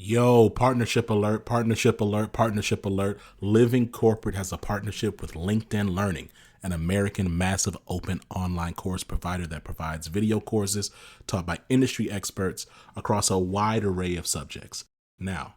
Yo, partnership alert, partnership alert, partnership alert. Living Corporate has a partnership with LinkedIn Learning, an American massive open online course provider that provides video courses taught by industry experts across a wide array of subjects. Now,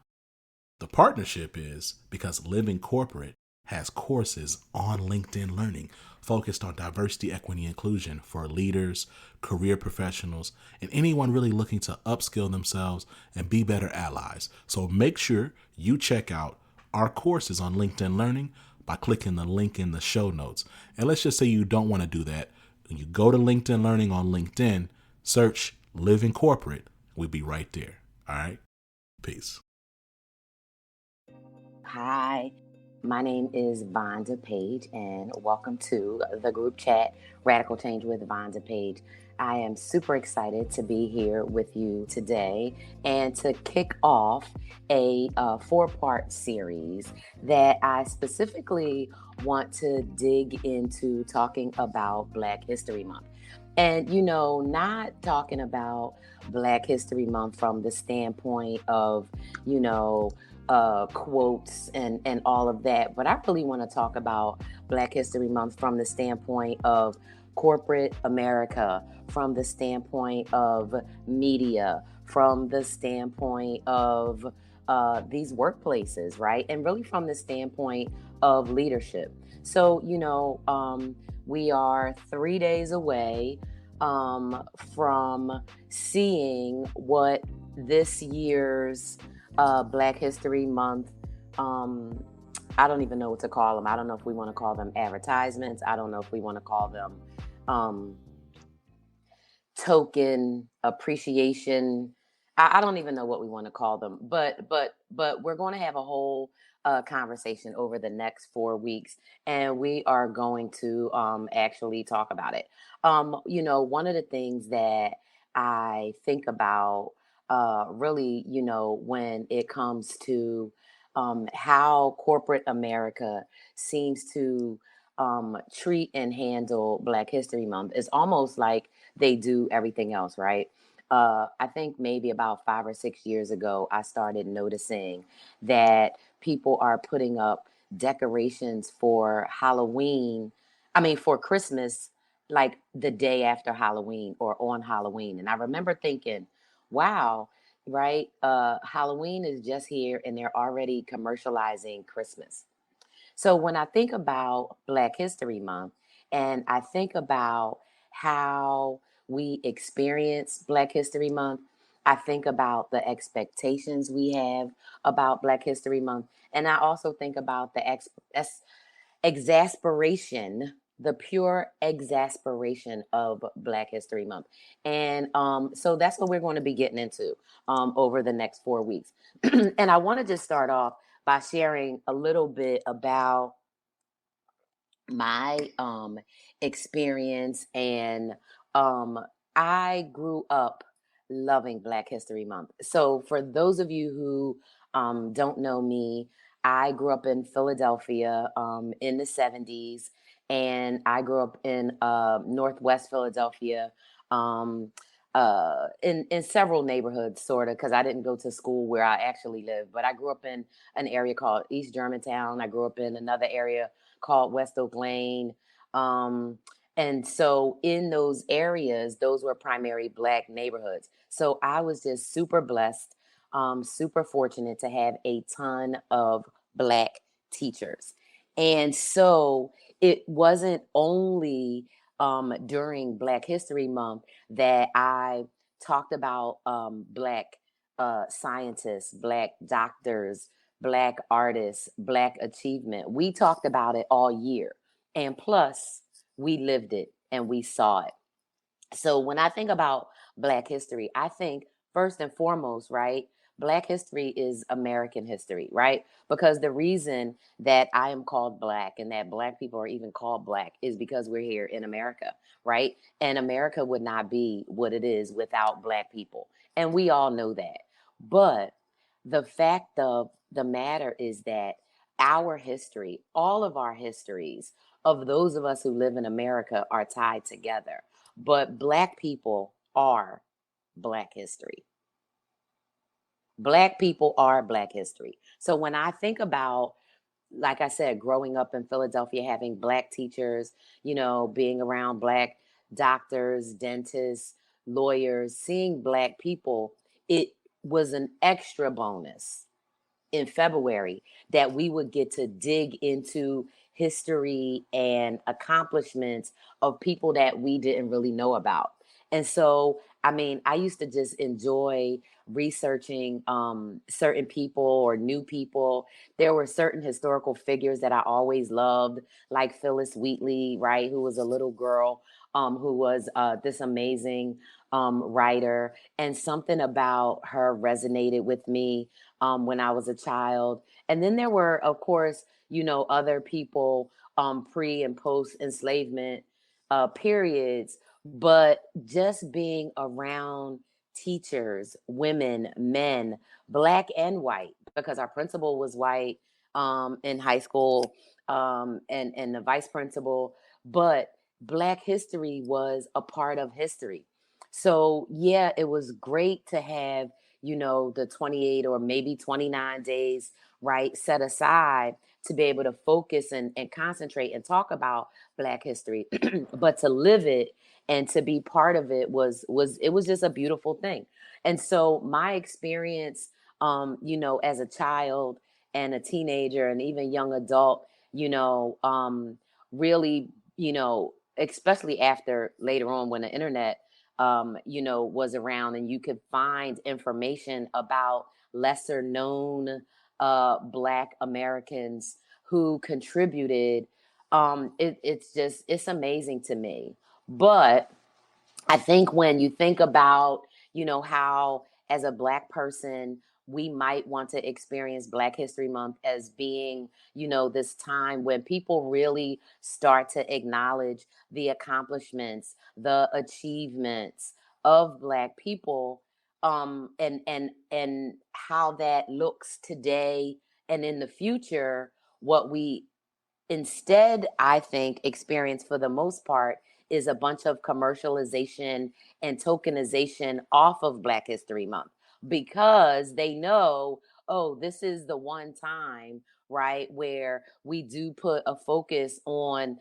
the partnership is because Living Corporate has courses on LinkedIn Learning focused on diversity, equity, inclusion for leaders, career professionals, and anyone really looking to upskill themselves and be better allies. So make sure you check out our courses on LinkedIn Learning by clicking the link in the show notes. And let's just say you don't want to do that. When you go to LinkedIn Learning on LinkedIn, search Living Corporate. We'll be right there. All right? Peace. Hi, my name is Vonda Page, and welcome to the group chat Radical Change with Vonda Page. I am super excited to be here with you today and to kick off a four-part series that I specifically want to dig into talking about Black History Month. And, not talking about Black History Month from the standpoint of, quotes and all of that. But I really want to talk about Black History Month from the standpoint of corporate America, from the standpoint of media, from the standpoint of these workplaces, right? And really from the standpoint of leadership. So, we are 3 days away from seeing what this year's Black History Month, I don't even know what to call them. I don't know if we want to call them advertisements. I don't know if we want to call them um, token appreciation. I don't even know what we want to call them, but we're going to have a whole conversation over the next 4 weeks, and we are going to actually talk about it. One of the things that I think about really, when it comes to how corporate America seems to treat and handle Black History Month is almost like they do everything else, right? I think maybe about 5 or 6 years ago, I started noticing that people are putting up decorations for Halloween, for Christmas, like the day after Halloween or on Halloween. And I remember thinking, wow, right? Halloween is just here and they're already commercializing Christmas. So when I think about Black History Month and I think about how we experience Black History Month, I think about the expectations we have about Black History Month. And I also think about the exasperation, the pure exasperation of Black History Month. And so that's what we're going to be getting into over the next 4 weeks. And I want to just start off by sharing a little bit about my experience. And I grew up loving Black History Month. So for those of you who don't know me, I grew up in Philadelphia in the 70s, and I grew up in Northwest Philadelphia. Um, in several neighborhoods, sort of, because I didn't go to school where I actually lived, but I grew up in an area called East Germantown. I grew up in another area called West Oak Lane. Um, and so in those areas, those were primary Black neighborhoods. So I was just super blessed, super fortunate to have a ton of Black teachers. And so it wasn't only during Black History Month that I talked about Black scientists, Black doctors, Black artists, Black achievement. We talked about it all year. And plus, we lived it and we saw it. So when I think about Black history, I think first and foremost, right? Black history is American history, right? Because the reason that I am called Black and that Black people are even called Black is because we're here in America, right? And America would not be what it is without Black people. And we all know that. But the fact of the matter is that our history, all of our histories of those of us who live in America are tied together, but Black people are Black history. Black people are Black history. So when I think about, like I said, growing up in Philadelphia, having Black teachers, being around Black doctors, dentists, lawyers, seeing Black people, it was an extra bonus in February that we would get to dig into history and accomplishments of people that we didn't really know about. And so, I mean, I used to just enjoy researching certain people or new people. There were certain historical figures that I always loved, like Phyllis Wheatley, right, who was a little girl who was this amazing writer. And something about her resonated with me when I was a child. And then there were, of course, other people pre and post enslavement periods, but just being around teachers, women, men, Black and white, because our principal was white in high school, and the vice principal, but Black history was a part of history. So, yeah, it was great to have the 28 or maybe 29 days, right, set aside to be able to focus and concentrate and talk about Black history. But to live it and to be part of it was just a beautiful thing. And so my experience, as a child and a teenager and even young adult, really, especially after later on when the internet was around and you could find information about lesser known Black Americans who contributed. It's amazing to me. But I think when you think about, how as a Black person, we might want to experience Black History Month as being, this time when people really start to acknowledge the accomplishments, the achievements of Black people, and how that looks today and in the future. What we instead, I think, experience for the most part is a bunch of commercialization and tokenization off of Black History Month because they know, oh, this is the one time, right, where we do put a focus on,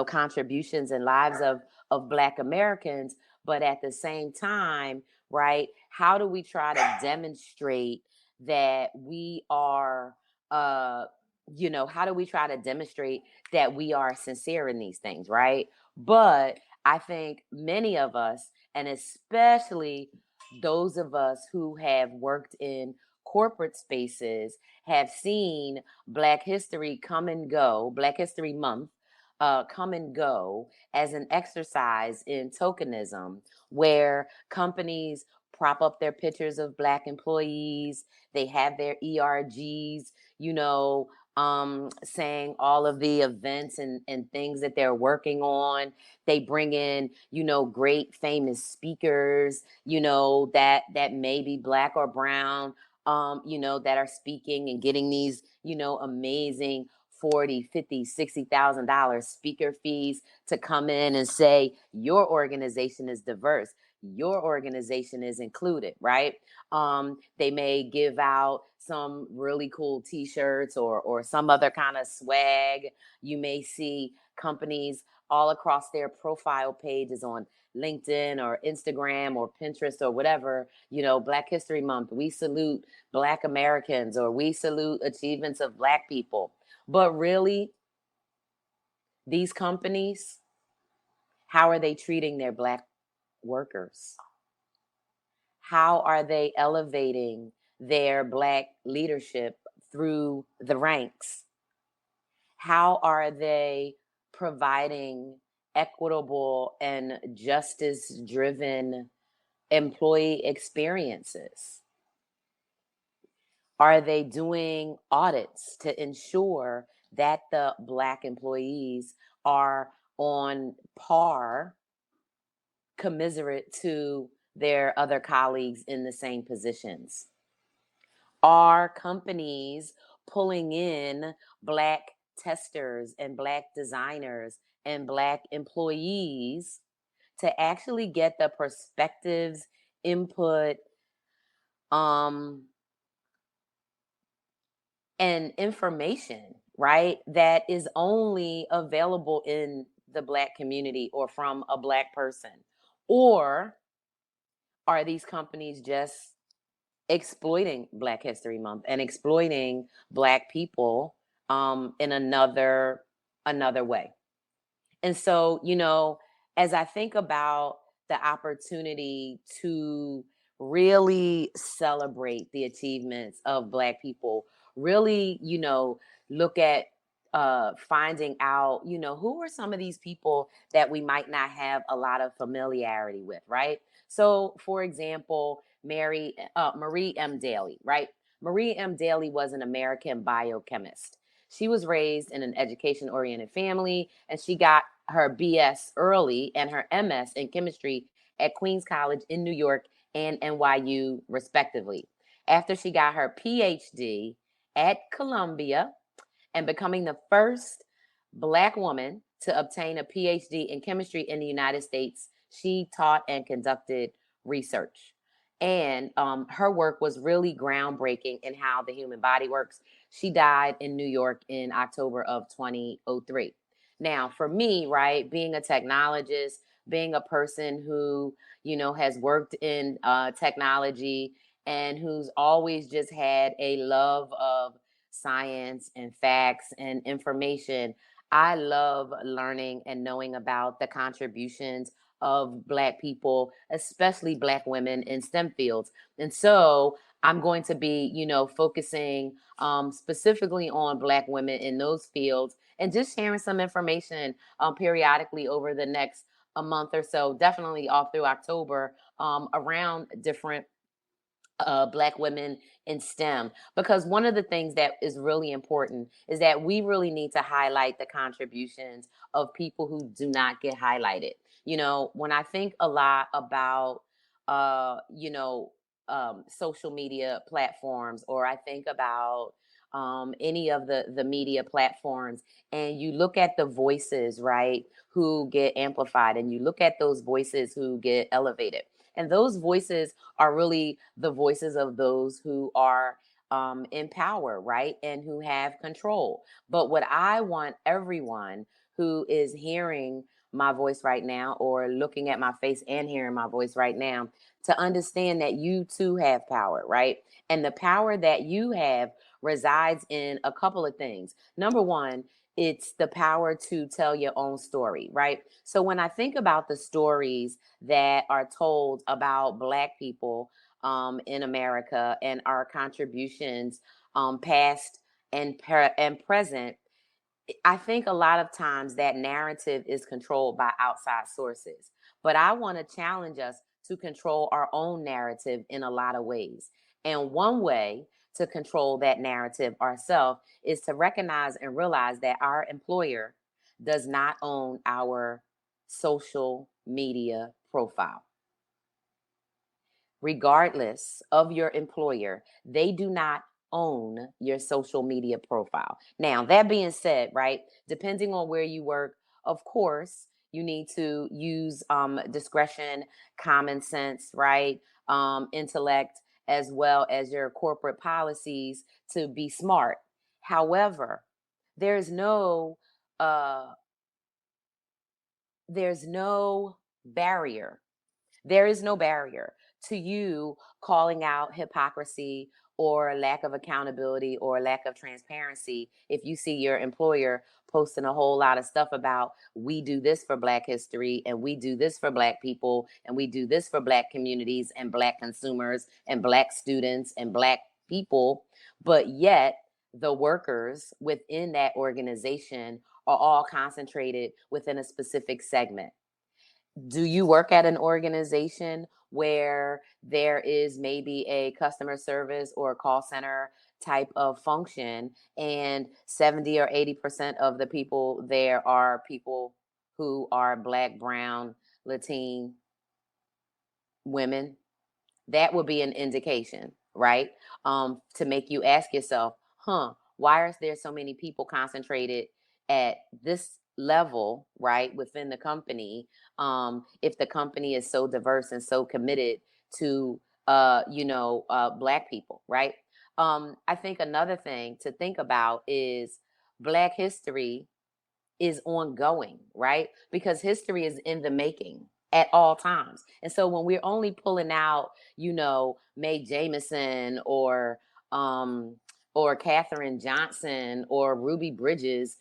contributions and lives of Black Americans. But at the same time, right, how do we try to demonstrate that we are, uh, how do we try to demonstrate that we are sincere in these things, right? But I think many of us, and especially those of us who have worked in corporate spaces, have seen Black History come and go, Black History Month come and go as an exercise in tokenism, where companies prop up their pictures of Black employees, they have their ERGs, saying all of the events and things that they're working on. They bring in, great famous speakers, that may be Black or brown, that are speaking and getting these, amazing 40, 50, $60,000 speaker fees to come in and say your organization is diverse, your organization is included, right? They may give out some really cool T-shirts or some other kind of swag. You may see companies all across their profile pages on LinkedIn or Instagram or Pinterest or whatever. Black History Month. We salute Black Americans, or we salute achievements of Black people. But really, these companies, how are they treating their Black workers? How are they elevating their Black leadership through the ranks? How are they providing equitable and justice driven employee experiences? Are they doing audits to ensure that the Black employees are on par, commiserate to their other colleagues in the same positions? Are companies pulling in Black testers and Black designers and Black employees to actually get the perspectives, input, um, and information, right? That is only available in the Black community or from a Black person? Or are these companies just exploiting Black History Month and exploiting Black people in another way? And so, as I think about the opportunity to really celebrate the achievements of Black people, really, look at finding out, who are some of these people that we might not have a lot of familiarity with, right? So, for example, Marie M. Daly, right? Marie M. Daly was an American biochemist. She was raised in an education oriented family, and she got her BS early and her MS in chemistry at Queens College in New York and NYU, respectively. After she got her PhD at Columbia and becoming the first Black woman to obtain a PhD in chemistry in the United States, she taught and conducted research. And her work was really groundbreaking in how the human body works. She died in New York in October of 2003. Now, for me, right, being a technologist, being a person who, has worked in technology and who's always just had a love of science and facts and information, I love learning and knowing about the contributions of Black people, especially Black women in STEM fields. And so I'm going to be, focusing specifically on Black women in those fields and just sharing some information periodically over the next a month or so, definitely all through October, around different Black women in STEM. Because one of the things that is really important is that we really need to highlight the contributions of people who do not get highlighted. When I think a lot about, uh, you know, social media platforms, or I think about any of the media platforms, and you look at the voices, right, who get amplified, and you look at those voices who get elevated. And those voices are really the voices of those who are in power, right? And who have control. But what I want everyone who is hearing my voice right now, or looking at my face and hearing my voice right now, to understand that you too have power, right? And the power that you have resides in a couple of things. Number one, it's the power to tell your own story, right? So when I think about the stories that are told about Black people in America and our contributions, past and present, I think a lot of times that narrative is controlled by outside sources. But I want to challenge us to control our own narrative in a lot of ways. And one way to control that narrative ourselves is to recognize and realize that our employer does not own our social media profile. Regardless of your employer, they do not own your social media profile. Now, that being said, right, depending on where you work, of course, you need to use discretion, common sense, right, intellect, as well as your corporate policies to be smart. However, there's no uh, there's no barrier there is no barrier to you calling out hypocrisy or lack of accountability or lack of transparency if you see your employer posting a whole lot of stuff about, we do this for Black history, and we do this for Black people, and we do this for Black communities and Black consumers and Black students and Black people, but yet the workers within that organization are all concentrated within a specific segment. Do you work at an organization where there is maybe a customer service or a call center type of function, and 70 or 80% of the people there are people who are Black, brown, Latin women? That would be an indication, right? To make you ask yourself, why are there so many people concentrated at this level, right, within the company? If the company is so diverse and so committed to Black people, right? I think another thing to think about is Black history is ongoing, right? Because history is in the making at all times. And so when we're only pulling out, Mae Jameson um or Katherine Johnson or Ruby Bridges,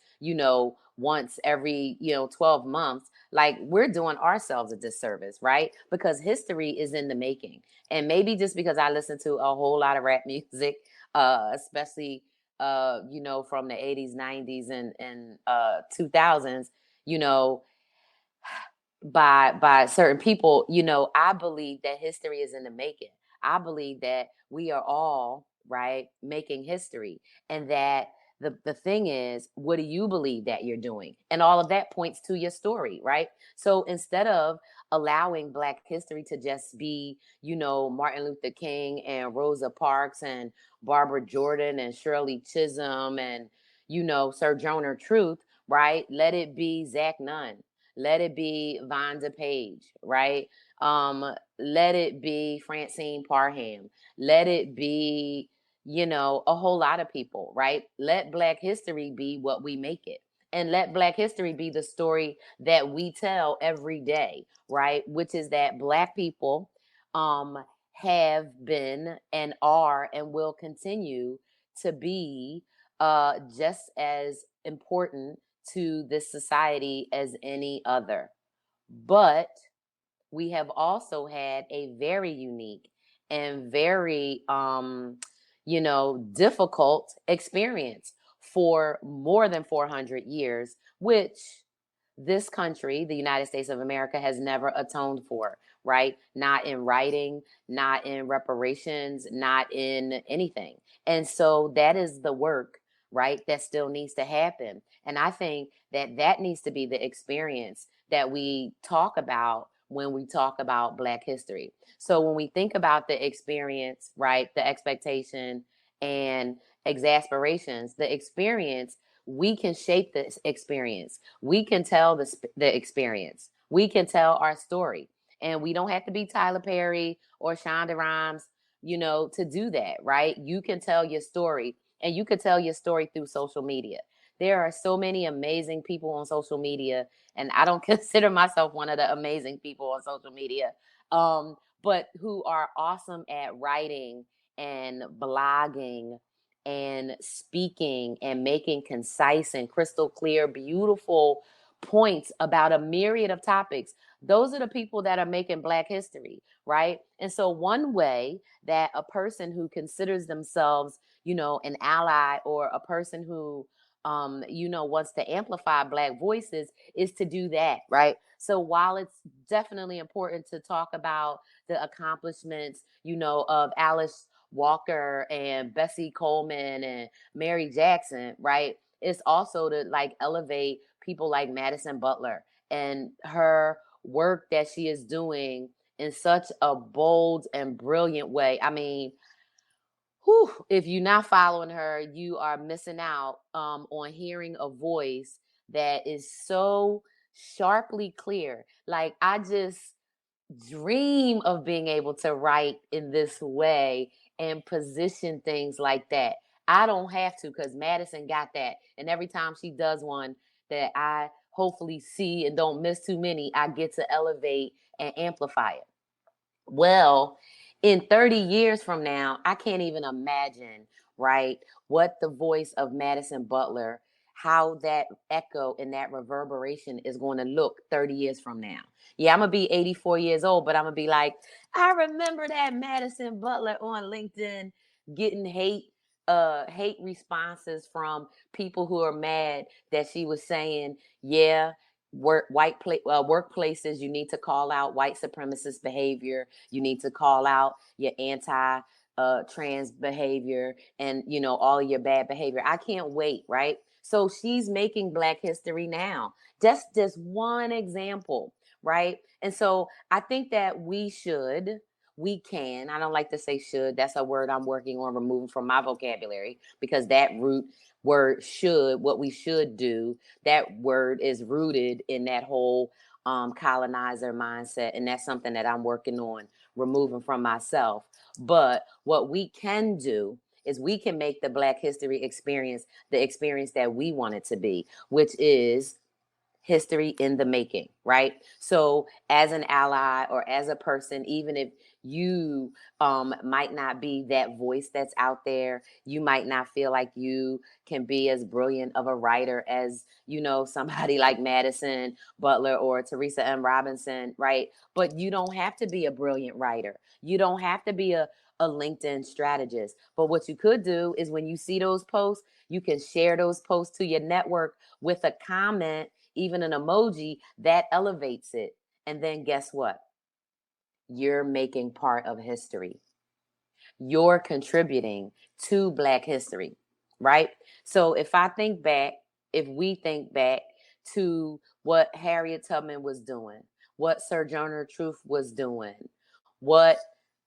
once every, 12 months, like we're doing ourselves a disservice, right? Because history is in the making. And maybe just because I listen to a whole lot of rap music, especially from the 80s, 90s, and 2000s, you know, by certain people, I believe that history is in the making. I believe that we are all, right, making history, and that the thing is, what do you believe that you're doing? And all of that points to your story, right? So instead of allowing Black history to just be, Martin Luther King and Rosa Parks and Barbara Jordan and Shirley Chisholm and, Sojourner Truth, right? Let it be Zach Nunn. Let it be Vonda Page, right? Let it be Francine Parham. Let it be, a whole lot of people, right? Let Black history be what we make it. And let Black history be the story that we tell every day, right? Which is that Black people um, have been and are and will continue to be just as important to this society as any other. But we have also had a very unique and very difficult experience for more than 400 years, which this country, the United States of America, has never atoned for, right? Not in writing, not in reparations, not in anything. And so that is the work, right, that still needs to happen. And I think that that needs to be the experience that we talk about when we talk about Black history. So when we think about the experience, right, the expectation and exasperations, the experience, we can shape this experience. We can tell the experience. We can tell our story. And we don't have to be Tyler Perry or Shonda Rhimes, to do that, right? You can tell your story, and you can tell your story through social media. There are so many amazing people on social media, and I don't consider myself one of the amazing people on social media, but who are awesome at writing and blogging and speaking and making concise and crystal clear, beautiful points about a myriad of topics. Those are the people that are making Black history, right? And so, one way that a person who considers themselves, an ally, or a person who wants to amplify Black voices is to do that, right? So while it's definitely important to talk about the accomplishments, of Alice Walker and Bessie Coleman and Mary Jackson, right? It's also to like elevate people like Madison Butler and her work that she is doing in such a bold and brilliant way. I mean, whew, if you're not following her, you are missing out on hearing a voice that is so sharply clear. Like, I just dream of being able to write in this way and position things like that. I don't have to, because Madison got that. And every time she does one that I hopefully see and don't miss too many, I get to elevate and amplify it. Well, in 30 years from now, I can't even imagine, right, what the voice of Madison Butler, how that echo and that reverberation is going to look 30 years from now. Yeah, I'm going to be 84 years old, but I'm going to be like, I remember that Madison Butler on LinkedIn getting hate responses from people who are mad that she was saying, yeah, workplaces, you need to call out white supremacist behavior, you need to call out your anti trans behavior, and all of your bad behavior. I can't wait, right? So she's making Black history now. That's just one example, right? And so I think that we can, I don't like to say should, that's a word I'm working on removing from my vocabulary, because that root word should, what we should do, that word is rooted in that whole colonizer mindset. And that's something that I'm working on removing from myself. But what we can do is we can make the Black history experience the experience that we want it to be, which is history in the making, right? So, as an ally or as a person, even if you might not be that voice that's out there, you might not feel like you can be as brilliant of a writer as, somebody like Madison Butler or Teresa M. Robinson, right? But you don't have to be a brilliant writer. You don't have to be a LinkedIn strategist. But what you could do is when you see those posts, you can share those posts to your network with a comment, even an emoji that elevates it. And then guess what? You're making part of history. You're contributing to Black history, right? So if we think back to what Harriet Tubman was doing, what Sojourner Truth was doing, what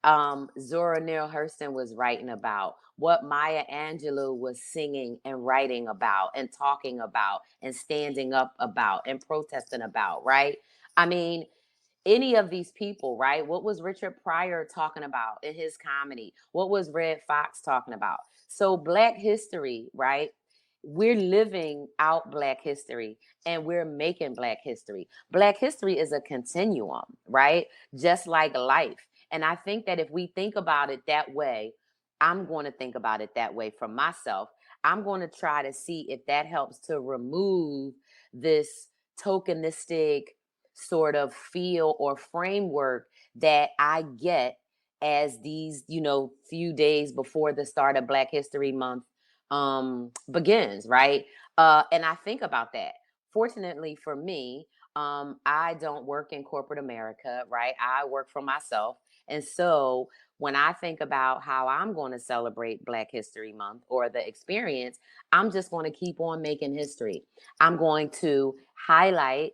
Zora Neale Hurston was writing about, what Maya Angelou was singing and writing about and talking about and standing up about and protesting about, right? I mean, any of these people, right? What was Richard Pryor talking about in his comedy? What was Red Fox talking about? So, Black history, right? We're living out Black history and we're making Black history. Black history is a continuum, right? Just like life. And I think that if we think about it that way, I'm going to think about it that way for myself. I'm going to try to see if that helps to remove this tokenistic sort of feel or framework that I get as these, few days before the start of Black History Month begins, right? And I think about that. Fortunately for me, I don't work in corporate America, right? I work for myself. And so when I think about how I'm going to celebrate Black History Month or the experience, I'm just going to keep on making history. I'm going to highlight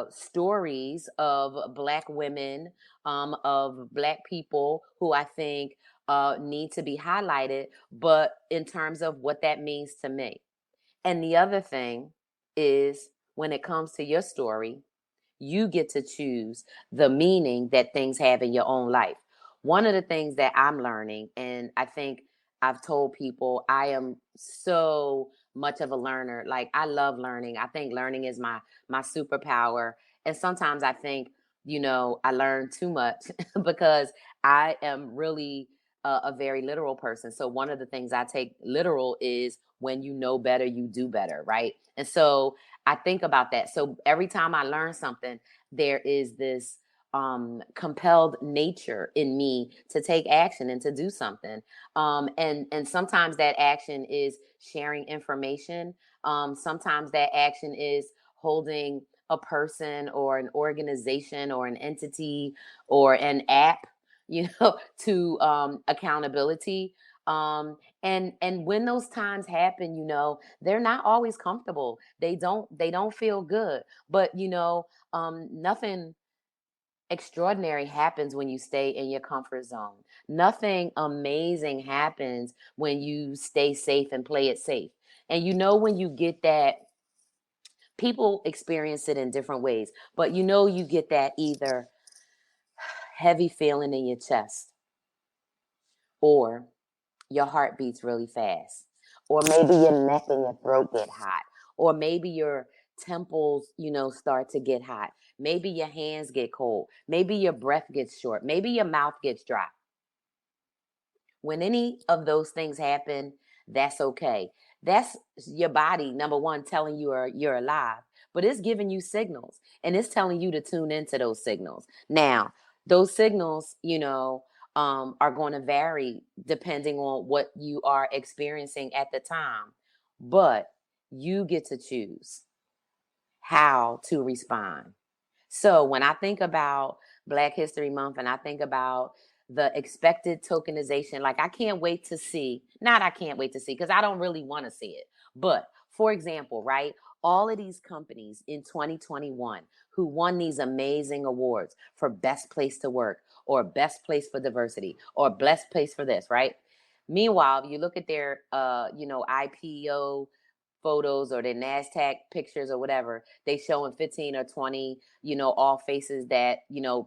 stories of Black women, of Black people who I think need to be highlighted, but in terms of what that means to me. And the other thing is when it comes to your story, you get to choose the meaning that things have in your own life. One of the things that I'm learning, and I think I've told people, I am so much of a learner. Like I love learning. I think learning is my superpower. And sometimes I think, I learn too much because I am really a very literal person. So one of the things I take literal is when you know better, you do better, right? And so I think about that. So every time I learn something, there is this compelled nature in me to take action and to do something. And sometimes that action is sharing information. Sometimes that action is holding a person or an organization or an entity or an app, to accountability. And when those times happen, they're not always comfortable. They don't feel good. But nothing extraordinary happens when you stay in your comfort zone. Nothing amazing happens when you stay safe and play it safe. And when you get that, people experience it in different ways, but you get that either heavy feeling in your chest, or your heart beats really fast, or maybe your neck and your throat get hot, or maybe your temples, start to get hot. Maybe your hands get cold. Maybe your breath gets short. Maybe your mouth gets dry. When any of those things happen, that's okay. That's your body, number one, telling you you're alive, but it's giving you signals and it's telling you to tune into those signals. Now, those signals, are going to vary depending on what you are experiencing at the time, but you get to choose how to respond. So when I think about Black History Month and I think about the expected tokenization, like I can't wait to see, not I can't wait to see, because I don't really want to see it. But for example, right, all of these companies in 2021 who won these amazing awards for best place to work or best place for diversity or best place for this, right? Meanwhile, you look at their IPO photos or their NASDAQ pictures or whatever, they showing 15 or 20, all faces that,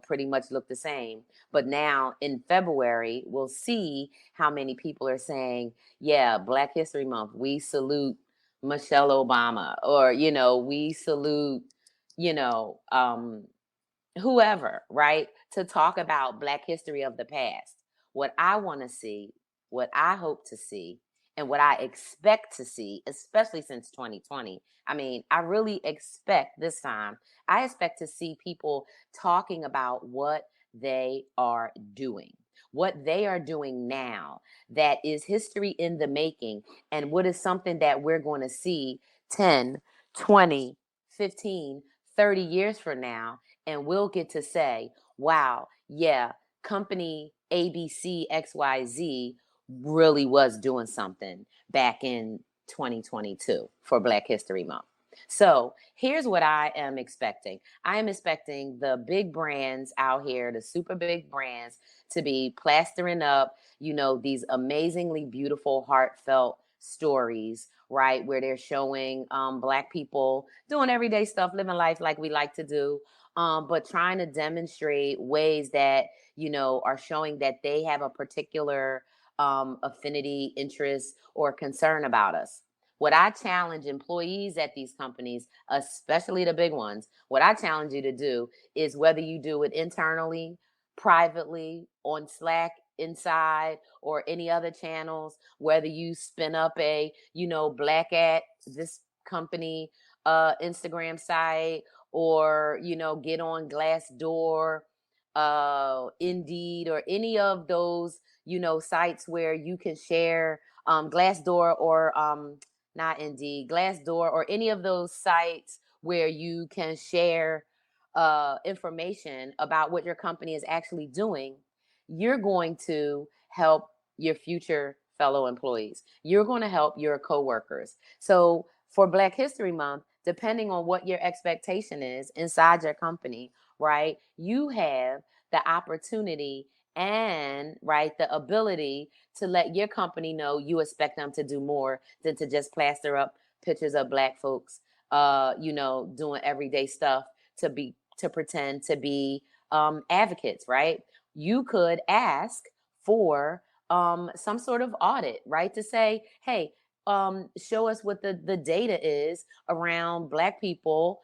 pretty much look the same. But now in February, we'll see how many people are saying, yeah, Black History Month, we salute Michelle Obama, or, we salute, you know, um, whoever, right? To talk about Black history of the past. What I want to see, what I hope to see, and what I expect to see, especially since 2020. I mean, I really expect this time, I expect to see people talking about what they are doing. What they are doing now that is history in the making, and what is something that we're going to see 10, 20, 15, 30 years from now, and we'll get to say, wow, yeah, company ABC XYZ really was doing something back in 2022 for Black History Month. So here's what I am expecting. I am expecting the big brands out here, the super big brands, to be plastering up, these amazingly beautiful, heartfelt stories, right? Where they're showing Black people doing everyday stuff, living life like we like to do, but trying to demonstrate ways that are showing that they have a particular affinity, interest, or concern about us. What I challenge employees at these companies, especially the big ones, what I challenge you to do is, whether you do it internally, privately, on Slack, inside, or any other channels, whether you spin up a black at this company Instagram site, or get on Glassdoor, Indeed, or any of those sites where you can share, Glassdoor, or not Indeed, Glassdoor, or any of those sites where you can share information about what your company is actually doing. You're going to help your future fellow employees. You're going to help your coworkers. So for Black History Month, depending on what your expectation is inside your company, right, you have the opportunity and, right, the ability to let your company know you expect them to do more than to just plaster up pictures of Black folks, doing everyday stuff to pretend to be advocates, right? You could ask for some sort of audit, right? To say, hey, show us what the data is around Black people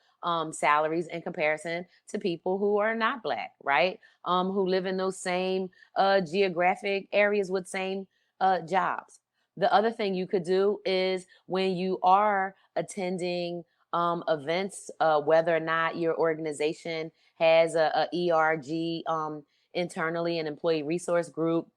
salaries in comparison to people who are not Black, right? Who live in those same geographic areas with same jobs. The other thing you could do is, when you are attending events, whether or not your organization has a ERG, internally, an employee resource group.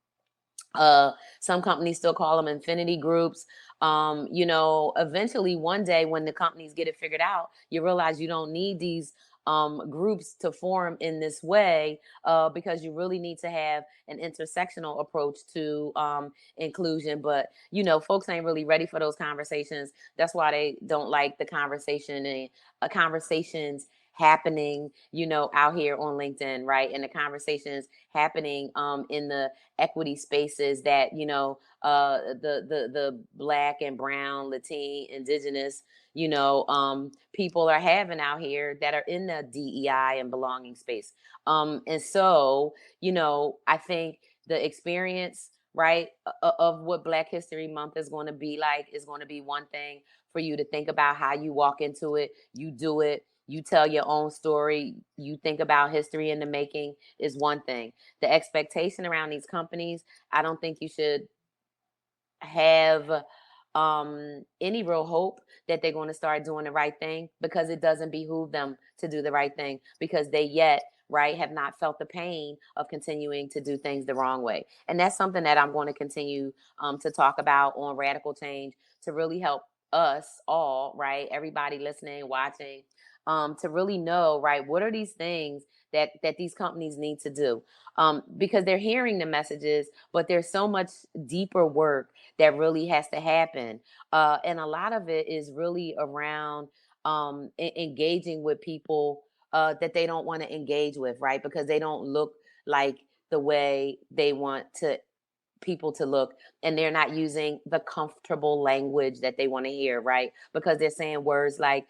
Some companies still call them infinity groups. Eventually one day, when the companies get it figured out, you realize you don't need these groups to form in this way, because you really need to have an intersectional approach to inclusion. But folks ain't really ready for those conversations. That's why they don't like the conversation and conversations happening, out here on LinkedIn, right? And the conversations happening in the equity spaces that the Black and brown, Latin, indigenous people are having out here, that are in the DEI and belonging space. And so I think the experience, right, of what Black History Month is going to be like, is going to be one thing for you to think about. How you walk into it, you do it, you tell your own story, you think about history in the making, is one thing. The expectation around these companies, I don't think you should have any real hope that they're going to start doing the right thing, because it doesn't behoove them to do the right thing, because they yet, right, have not felt the pain of continuing to do things the wrong way. And that's something that I'm going to continue to talk about on Radical Change, to really help us all, right, everybody listening, watching, to really know, right, what are these things that these companies need to do, because they're hearing the messages, but there's so much deeper work that really has to happen. And a lot of it is really around engaging with people that they don't want to engage with, right? Because they don't look like the way they want to people to look, and they're not using the comfortable language that they want to hear, right? Because they're saying words like,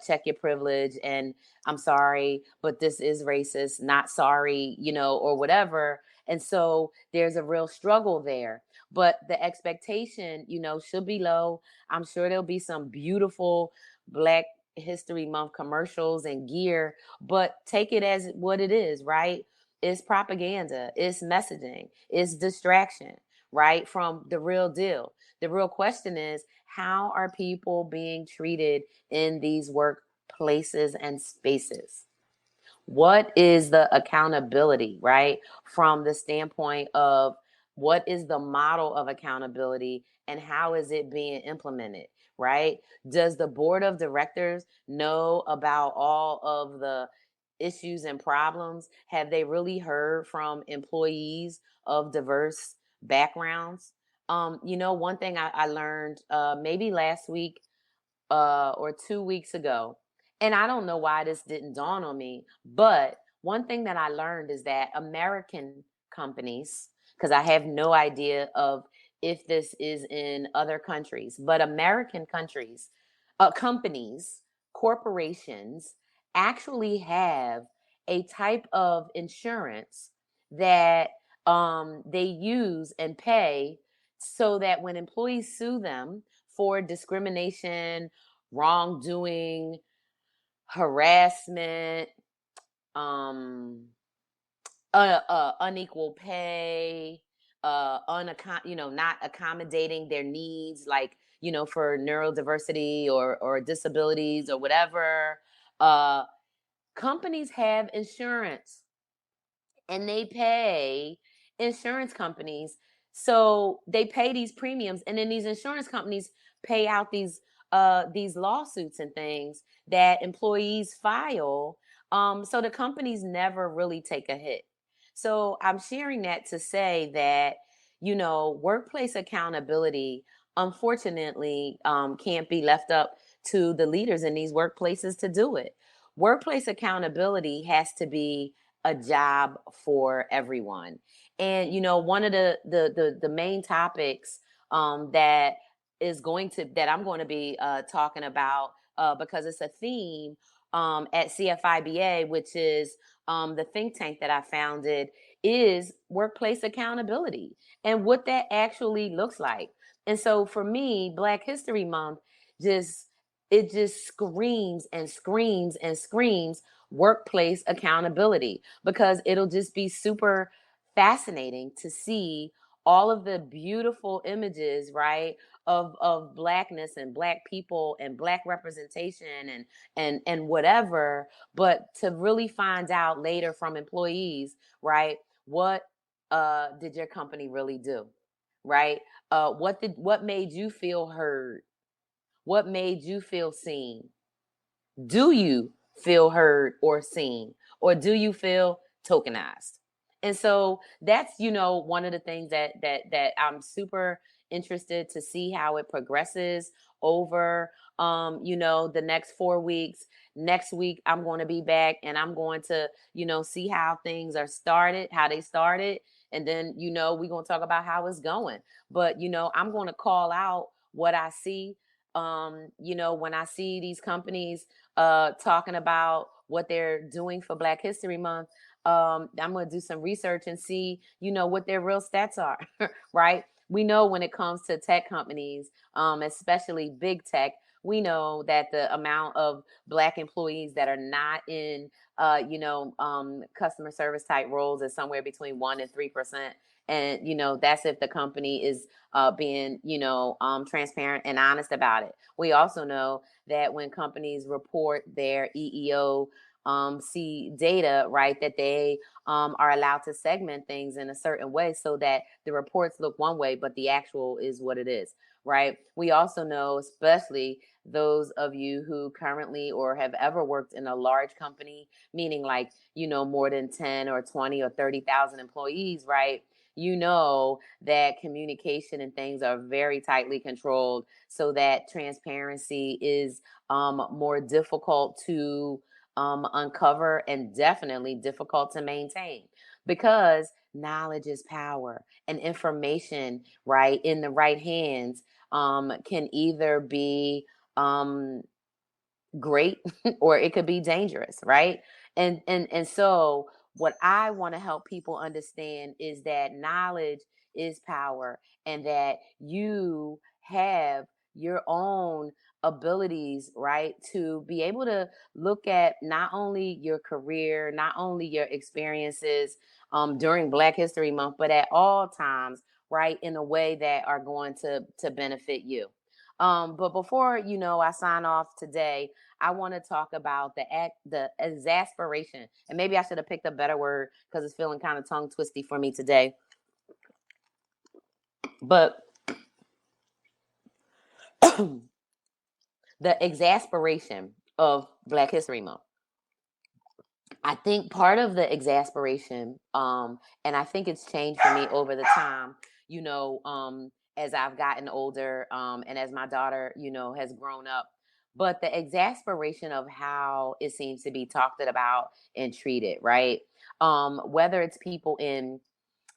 check your privilege, and I'm sorry, but this is racist, not sorry, or whatever. And so there's a real struggle there. But the expectation, should be low. I'm sure there'll be some beautiful Black History Month commercials and gear, but take it as what it is, right? It's propaganda, it's messaging, it's distraction, right? From the real deal. The real question is, how are people being treated in these workplaces and spaces? What is the accountability, right? From the standpoint of what is the model of accountability and how is it being implemented, right? Does the board of directors know about all of the issues and problems? Have they really heard from employees of diverse backgrounds? One thing I learned maybe last week or 2 weeks ago. And I don't know why this didn't dawn on me, but one thing that I learned is that American companies, because I have no idea of if this is in other countries, but American countries, companies, corporations actually have a type of insurance that they use and pay so that when employees sue them for discrimination, wrongdoing, harassment, um, unequal pay, not accommodating their needs, like for neurodiversity or disabilities or whatever. Uh, Companies have insurance and they pay insurance companies. So they pay these premiums, and then these insurance companies pay out these lawsuits and things that employees file. So the companies never really take a hit. So I'm sharing that to say that workplace accountability, unfortunately, can't be left up to the leaders in these workplaces to do it. Workplace accountability has to be a job for everyone. And one of the main topics that I'm going to be talking about because it's a theme at CFIBA, which is the think tank that I founded, is workplace accountability and what that actually looks like. And so for me, Black History Month just it just screams and screams and screams workplace accountability, because it'll just be super fascinating to see all of the beautiful images, right, of blackness and black people and black representation and whatever, but to really find out later from employees, right, what did your company really do, right? What made you feel heard? What made you feel seen? Do you feel heard or seen, or do you feel tokenized? And so that's one of the things that I'm super interested to see how it progresses over the next 4 weeks. Next week I'm going to be back and I'm going to see how things are started, how they started, and then we're going to talk about how it's going. But I'm going to call out what I see. When I see these companies talking about what they're doing for Black History Month, I'm going to do some research and see, what their real stats are, right? We know when it comes to tech companies, especially big tech, we know that the amount of Black employees that are not in, customer service type roles is somewhere between 1% and 3%. And, that's if the company is being, transparent and honest about it. We also know that when companies report their EEO see data, right, that they are allowed to segment things in a certain way so that the reports look one way, but the actual is what it is, right? We also know, especially those of you who currently or have ever worked in a large company, meaning like, more than 10 or 20 or 30,000 employees, right? That communication and things are very tightly controlled, so that transparency is more difficult to uncover and definitely difficult to maintain. because knowledge is power, and information, right, in the right hands, can either be um, great or it could be dangerous, right? And so what I want to help people understand is that knowledge is power, and that you have your own abilities, right, to be able to look at not only your career, not only your experiences during Black History Month, but at all times, right, in a way that are going to benefit you. But before I sign off today, I want to talk about the exasperation, and maybe I should have picked a better word because it's feeling kind of tongue twisty for me today. But the exasperation of Black History Month. I think part of the exasperation, and I think it's changed for me over the time, as I've gotten older, and as my daughter, has grown up. But the exasperation of how it seems to be talked about and treated, right? Whether it's people in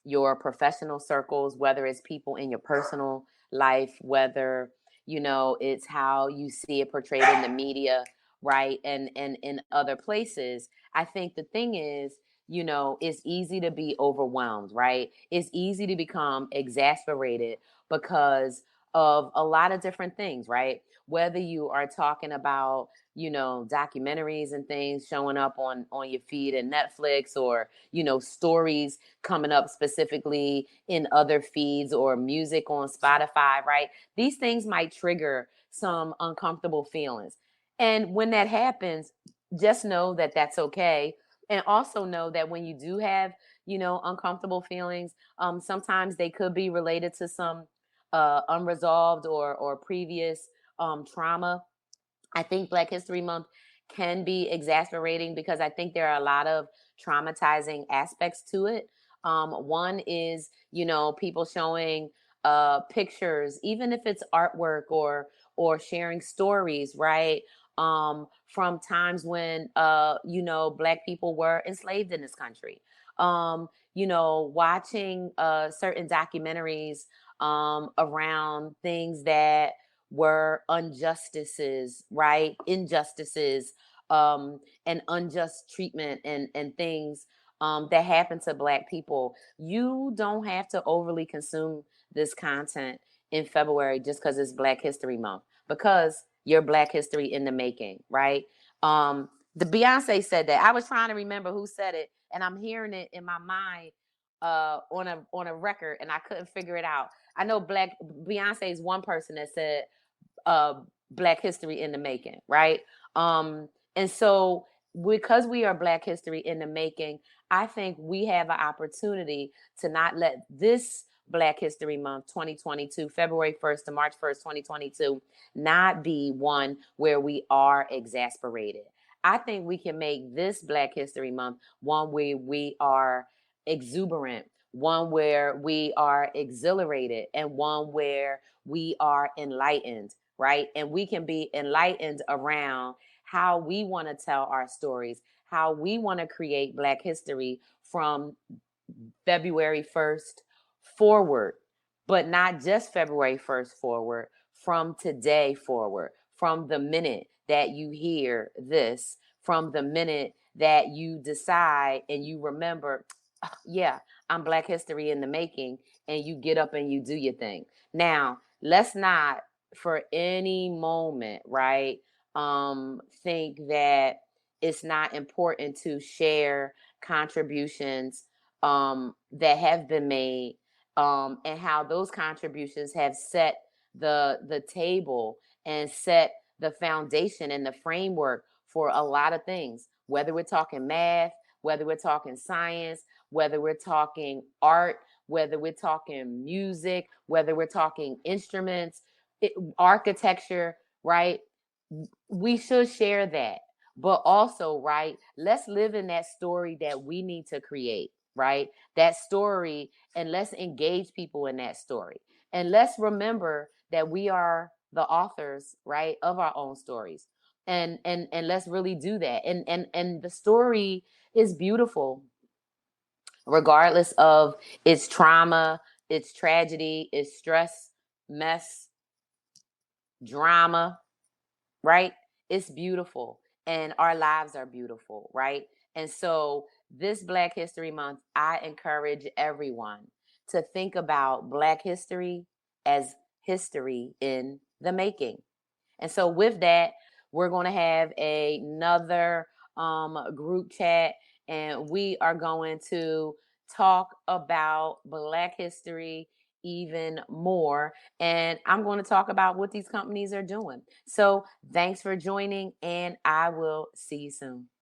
your professional circles, whether it's people in your personal life, whether it's how you see it portrayed in the media, right? And in other places. I think the thing is, it's easy to be overwhelmed, right? It's easy to become exasperated because of a lot of different things, right? Whether you are talking about documentaries and things showing up on your feed and Netflix, or stories coming up specifically in other feeds, or music on Spotify, right? These things might trigger some uncomfortable feelings. And when that happens, just know that that's okay. And also know that when you do have, uncomfortable feelings, sometimes they could be related to some unresolved or previous trauma. I think Black History Month can be exasperating because I think there are a lot of traumatizing aspects to it. One is, people showing pictures, even if it's artwork or sharing stories, right? From times when Black people were enslaved in this country. Watching certain documentaries around things that were injustices, right? Injustices, and unjust treatment and things that happen to Black people. You don't have to overly consume this content in February just because it's Black History Month, because you're Black history in the making, right? The Beyonce said that. I was trying to remember who said it, and I'm hearing it in my mind on a record, and I couldn't figure it out. I know Black Beyonce is one person that said uh, Black history in the making, right? And so, because we are Black history in the making, I think we have an opportunity to not let this Black History Month 2022, February 1st to March 1st, 2022, not be one where we are exasperated. I think we can make this Black History Month one where we are exuberant, one where we are exhilarated, and one where we are enlightened, right? And we can be enlightened around how we want to tell our stories, how we want to create Black history from February 1st forward, but not just February 1st forward, from today forward, from the minute that you hear this, from the minute that you decide and you remember, yeah, I'm Black history in the making, and you get up and you do your thing. Now, let's not for any moment, right, think that it's not important to share contributions that have been made, and how those contributions have set the table and set the foundation and the framework for a lot of things, whether we're talking math, whether we're talking science, whether we're talking art, whether we're talking music, whether we're talking instruments, architecture, right? We should share that. But also, right, let's live in that story that we need to create, right? That story, and let's engage people in that story. And let's remember that we are the authors, right, of our own stories. And let's really do that. And the story is beautiful, regardless of its trauma, its tragedy, its stress, mess, drama, right? It's beautiful and our lives are beautiful, right? And so, this Black History Month, I encourage everyone to think about Black history as history in the making. And so, with that, we're going to have another group chat, and we are going to talk about Black history even more. And I'm going to talk about what these companies are doing. So, thanks for joining, and I will see you soon.